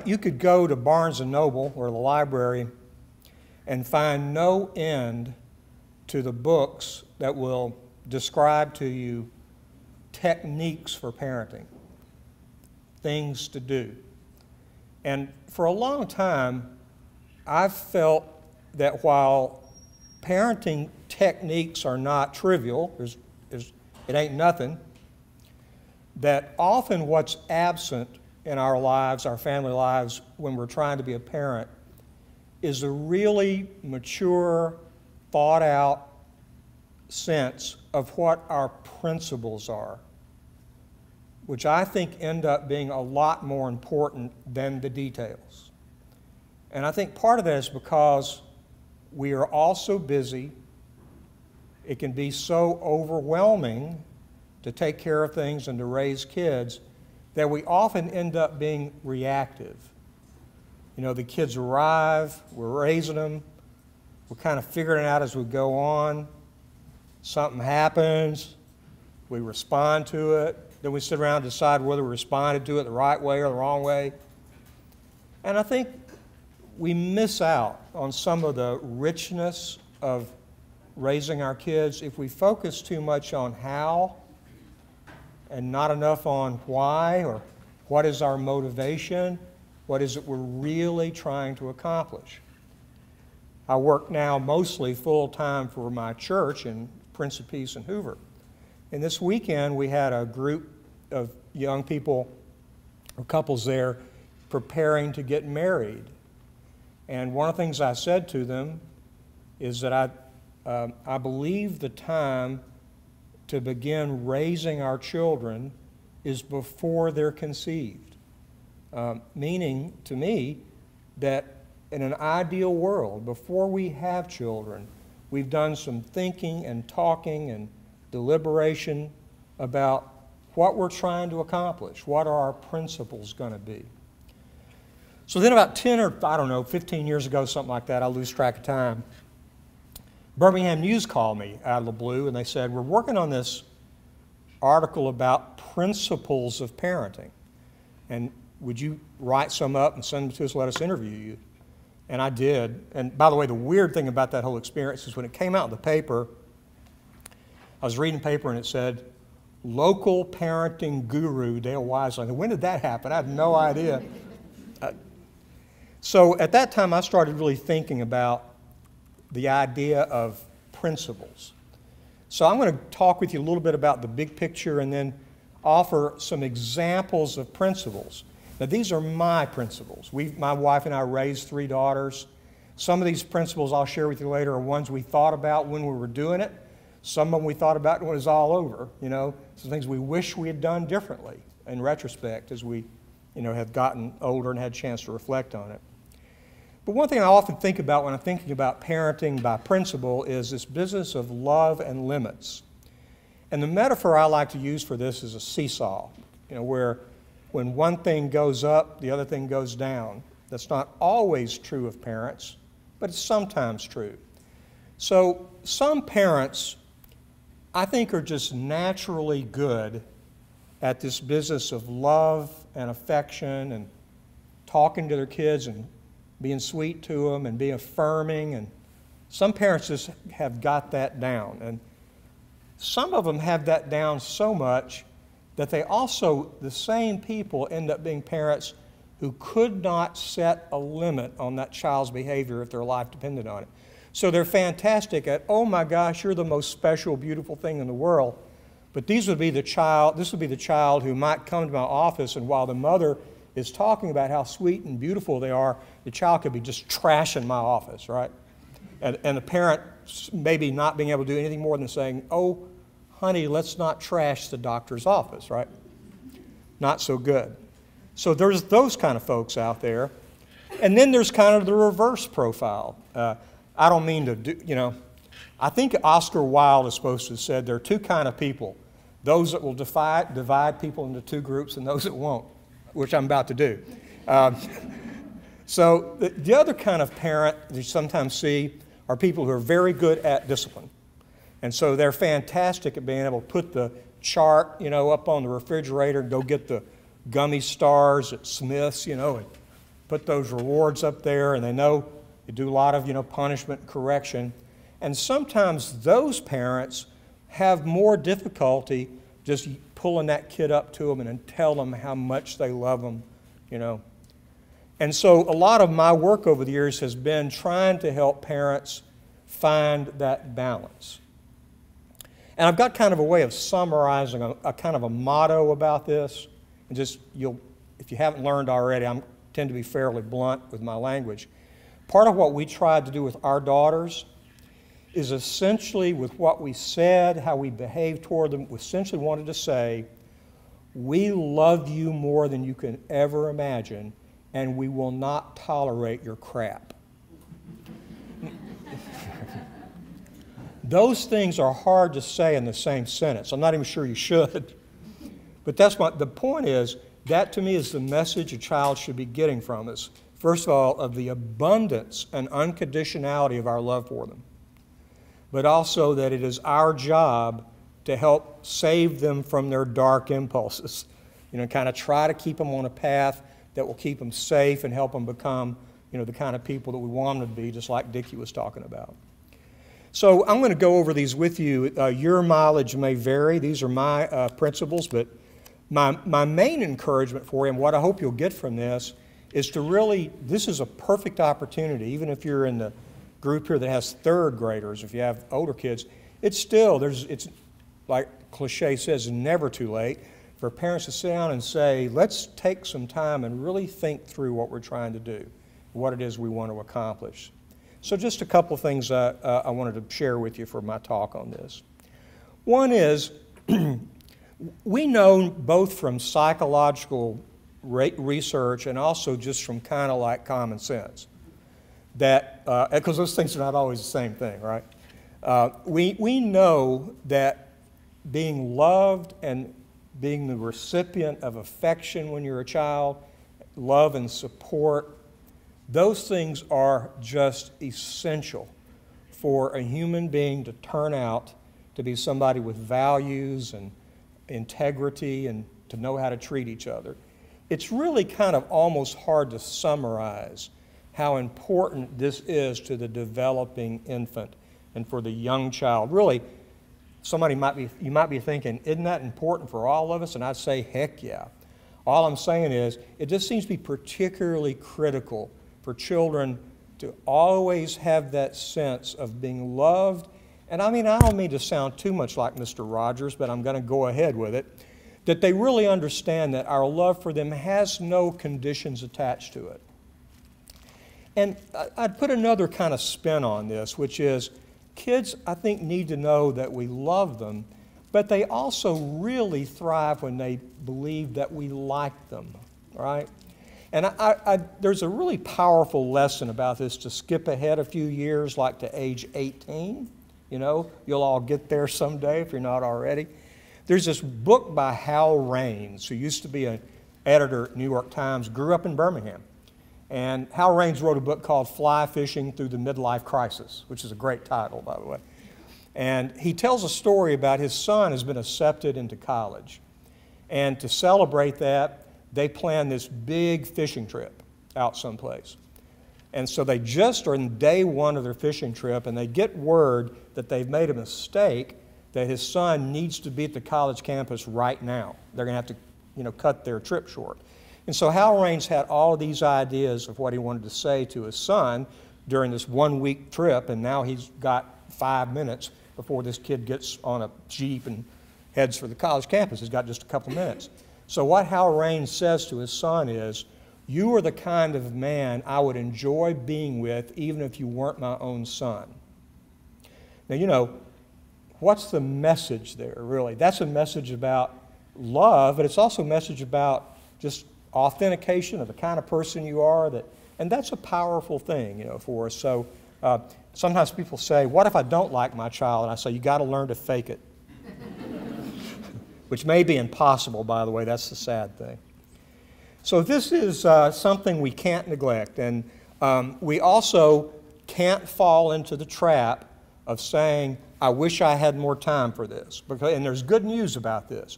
You could go to Barnes & Noble or the library and find no end to the books that will describe to you techniques for parenting, things to do. And for a long time, I've felt that while parenting techniques are not trivial, it ain't nothing, that often what's absent in our lives, our family lives, when we're trying to be a parent, is a really mature, thought-out sense of what our principles are, which I think end up being a lot more important than the details. And I think part of that is because we are all so busy. It can be so overwhelming to take care of things and to raise kids that we often end up being reactive. You know, the kids arrive, we're raising them, we're kind of figuring it out as we go on. Something happens, we respond to it, then we sit around and decide whether we responded to it the right way or the wrong way. And I think we miss out on some of the richness of raising our kids if we focus too much on how and not enough on why, or what is our motivation, what is it we're really trying to accomplish. I work now mostly full-time for my church in Prince of Peace in Hoover. And this weekend we had a group of young people, or couples there, preparing to get married. And one of the things I said to them is that I believe the time to begin raising our children is before they're conceived. Meaning, to me, that in an ideal world, before we have children, we've done some thinking and talking and deliberation about what we're trying to accomplish, what are our principles going to be. So then about 10 or, I don't know, 15 years ago, something like that, I lose track of time, Birmingham News called me out of the blue and they said, we're working on this article about principles of parenting. And would you write some up and send them to us, let us interview you? And I did. And by the way, the weird thing about that whole experience is when it came out in the paper, I was reading the paper and it said, local parenting guru Dale Wiseline. When did that happen? I had no idea. So at that time, I started really thinking about the idea of principles. So I'm going to talk with you a little bit about the big picture and then offer some examples of principles. Now, these are my principles. My wife and I raised 3 daughters. Some of these principles I'll share with you later are ones we thought about when we were doing it. Some of them we thought about when it was all over, you know, some things we wish we had done differently in retrospect as we, you know, have gotten older and had a chance to reflect on it. But one thing I often think about when I'm thinking about parenting by principle is this business of love and limits. And the metaphor I like to use for this is a seesaw, you know, where when one thing goes up, the other thing goes down. That's not always true of parents, but it's sometimes true. So some parents, I think, are just naturally good at this business of love and affection and talking to their kids and being sweet to them and being affirming. And some parents just have got that down. And some of them have that down so much that they also, the same people, end up being parents who could not set a limit on that child's behavior if their life depended on it. So they're fantastic at, oh my gosh, you're the most special, beautiful thing in the world. But this would be the child who might come to my office, and while the mother is talking about how sweet and beautiful they are, the child could be just trashing my office, right? And the parent maybe not being able to do anything more than saying, oh, honey, let's not trash the doctor's office, right? Not so good. So there's those kind of folks out there. And then there's kind of the reverse profile. I don't mean to do, you know, I think Oscar Wilde is supposed to have said there are 2 kind of people, those that will divide people into 2 groups and those that won't, which I'm about to do. So the other kind of parent that you sometimes see are people who are very good at discipline. And so they're fantastic at being able to put the chart, you know, up on the refrigerator and go get the gummy stars at Smith's, you know, and put those rewards up there, and they know you do a lot of, punishment and correction. And sometimes those parents have more difficulty just pulling that kid up to them and tell them how much they love them, And so a lot of my work over the years has been trying to help parents find that balance. And I've got kind of a way of summarizing a kind of a motto about this. And just, if you haven't learned already, I tend to be fairly blunt with my language. Part of what we tried to do with our daughters is essentially with what we said, how we behaved toward them, we essentially wanted to say, we love you more than you can ever imagine, and we will not tolerate your crap. Those things are hard to say in the same sentence. I'm not even sure you should. But the point is, that to me is the message a child should be getting from us. First of all, of the abundance and unconditionality of our love for them. But also that it is our job to help save them from their dark impulses. Kind of try to keep them on a path that will keep them safe and help them become, the kind of people that we want them to be, just like Dickie was talking about. So I'm going to go over these with you. Your mileage may vary. These are my principles, but my main encouragement for you, and what I hope you'll get from this, is to really, this is a perfect opportunity, even if you're in the group here that has third graders, if you have older kids, it's like cliche says, never too late for parents to sit down and say, let's take some time and really think through what we're trying to do, what it is we want to accomplish. So just a couple of things I wanted to share with you for my talk on this. One is, we know both from psychological research and also just from kind of like common sense that, because those things are not always the same thing, right? We know that being loved and being the recipient of affection when you're a child, love and support, those things are just essential for a human being to turn out to be somebody with values and integrity and to know how to treat each other. It's really kind of almost hard to summarize how important this is to the developing infant and for the young child. Really, you might be thinking, isn't that important for all of us? And I'd say, heck yeah. All I'm saying is, it just seems to be particularly critical for children to always have that sense of being loved. And I don't mean to sound too much like Mr. Rogers, but I'm going to go ahead with it, that they really understand that our love for them has no conditions attached to it. And I'd put another kind of spin on this, which is kids, I think, need to know that we love them, but they also really thrive when they believe that we like them, right? And there's a really powerful lesson about this to skip ahead a few years, like to age 18. You'll all get there someday if you're not already. There's this book by Hal Raines, who used to be an editor at New York Times, grew up in Birmingham. And Hal Raines wrote a book called Fly Fishing Through the Midlife Crisis, which is a great title, by the way. And he tells a story about his son has been accepted into college. And to celebrate that, they plan this big fishing trip out someplace. And so they just are in day one of their fishing trip, and they get word that they've made a mistake, that his son needs to be at the college campus right now. They're going to have to, cut their trip short. And so Hal Raines had all of these ideas of what he wanted to say to his son during this one-week trip, and now he's got 5 minutes before this kid gets on a Jeep and heads for the college campus. He's got just a couple minutes. So what Hal Raines says to his son is, you are the kind of man I would enjoy being with even if you weren't my own son. Now, what's the message there, really? That's a message about love, but it's also a message about just authentication of the kind of person you are, and that's a powerful thing, for us. So sometimes people say, what if I don't like my child? And I say, you got to learn to fake it. Which may be impossible, by the way. That's the sad thing. So this is something we can't neglect, and we also can't fall into the trap of saying, I wish I had more time for this. And there's good news about this.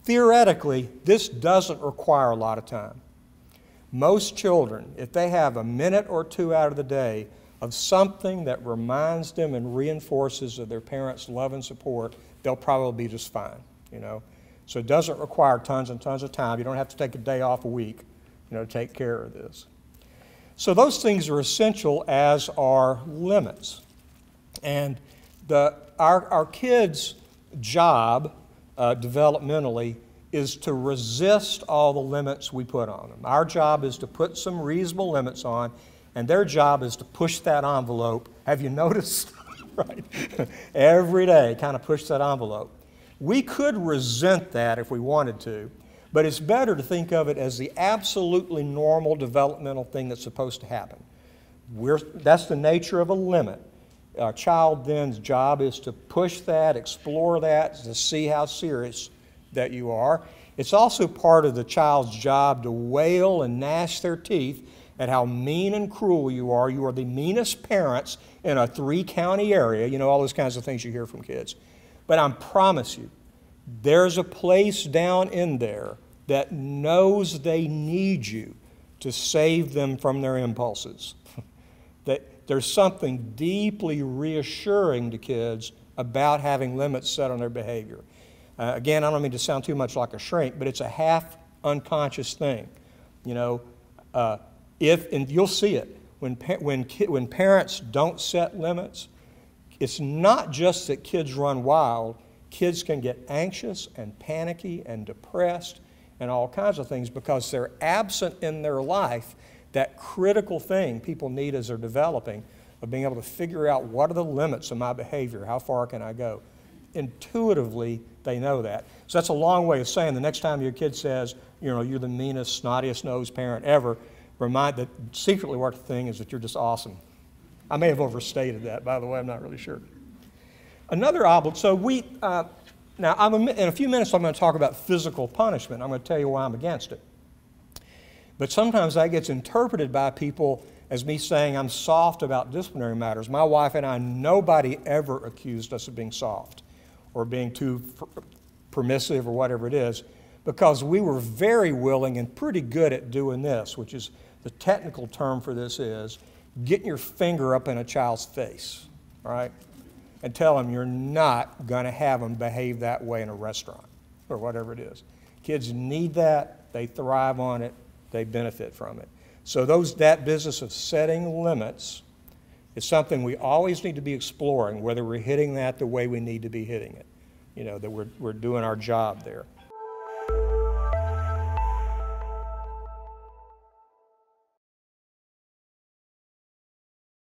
Theoretically, this doesn't require a lot of time. Most children, if they have a minute or two out of the day of something that reminds them and reinforces of their parents' love and support, they'll probably be just fine, you know. So it doesn't require tons and tons of time. You don't have to take a day off a week, you know, to take care of this. So those things are essential, as are limits. And our kids' job developmentally is to resist all the limits we put on them. Our job is to put some reasonable limits on, and their job is to push that envelope. Have you noticed? Right? Every day, kind of push that envelope. We could resent that if we wanted to, but it's better to think of it as the absolutely normal developmental thing that's supposed to happen. That's the nature of a limit. A child then's job is to push that, explore that, to see how serious that you are. It's also part of the child's job to wail and gnash their teeth at how mean and cruel you are. You are the meanest parents in a 3-county area. You know, all those kinds of things you hear from kids. But I promise you, there's a place down in there that knows they need you to save them from their impulses. That there's something deeply reassuring to kids about having limits set on their behavior. Again, I don't mean to sound too much like a shrink, but it's a half unconscious thing. You know, and you'll see it when parents don't set limits. It's not just that kids run wild. Kids can get anxious and panicky and depressed and all kinds of things because they're absent in their life that critical thing people need as they're developing of being able to figure out what are the limits of my behavior, how far can I go. Intuitively, they know that. So that's a long way of saying the next time your kid says, you know, you're the meanest, snottiest nosed parent ever, remind that secretly what the thing is that you're just awesome. I may have overstated that, by the way, I'm not really sure. Another obligation, so now in a few minutes I'm going to talk about physical punishment. I'm going to tell you why I'm against it. But sometimes that gets interpreted by people as me saying I'm soft about disciplinary matters. My wife and I, nobody ever accused us of being soft or being too permissive or whatever it is, because we were very willing and pretty good at doing this, which is the technical term for this is getting your finger up in a child's face, right? And tell them you're not going to have them behave that way in a restaurant or whatever it is. Kids need that. They thrive on it. They benefit from it. So that business of setting limits is something we always need to be exploring, whether we're hitting that the way we need to be hitting it, you know, that we're doing our job there.